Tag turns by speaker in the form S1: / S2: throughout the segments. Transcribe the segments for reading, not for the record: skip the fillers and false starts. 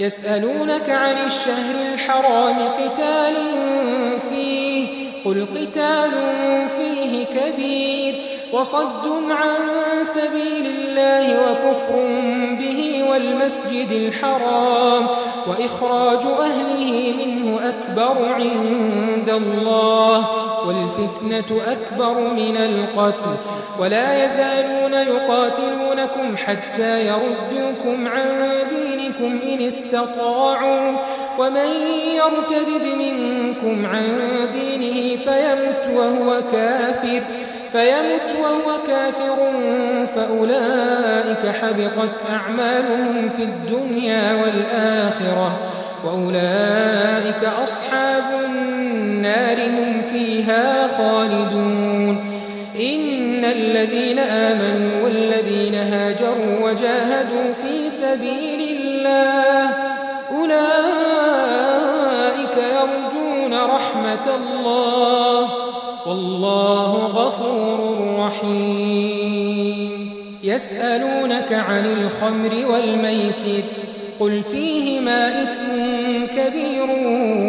S1: يسألونك عن الشهر الحرام قتال فيه قل قتال فيه كبير وصد عن سبيل الله وكفر به والمسجد الحرام وإخراج أهله منه أكبر عند الله والفتنة أكبر من القتل ولا يزالون يقاتلونكم حتى يردوكم عن دينكم إن استطاعوا ومن يرتد منكم عن دينه فيمت وهو كافر فأولئك حبطت أعمالهم في الدنيا والآخرة وأولئك أصحاب النار هم فيها خالدون إن الذين آمنوا والذين هاجروا وجاهدوا في سبيل الله أولئك يرجون رحمة الله والله غفور رحيم يسألونك عن الخمر والميسر قل فيهما إثم كبير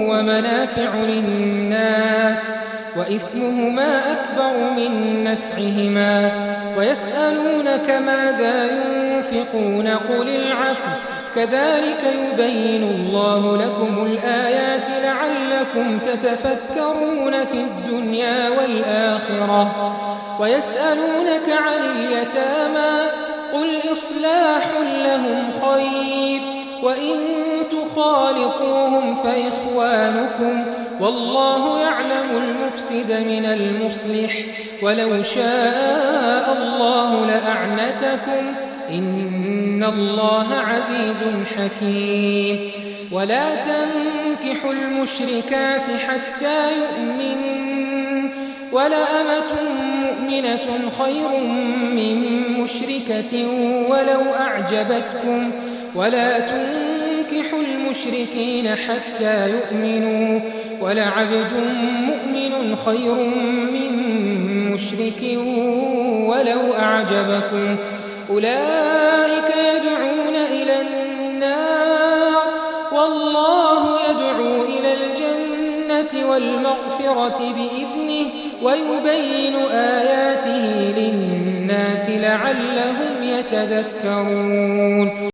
S1: ومنافع للناس وإثمهما أكبر من نفعهما ويسألونك ماذا ينفقون قل العفو كذلك يبين الله لكم الآيات لعلكم تتفكرون في الدنيا والآخرة ويسألونك عن اليتامى قل إصلاح لهم خير وإن تخالطوهم فإخوانكم والله يعلم المفسد من المصلح ولو شاء الله لأعنتكم إن الله عزيز حكيم ولا تنكحوا المشركات حتى يؤمنوا ولأمة مؤمنة خير من مشركة ولو أعجبتكم ولا تنكحوا المشركين حتى يؤمنوا ولعبد مؤمن خير من مشرك ولو أعجبكم أولئك يدعون إلى النار والله يدعو إلى الجنة والمغفرة بإذنه ويبين آياته للناس لعلهم يتذكرون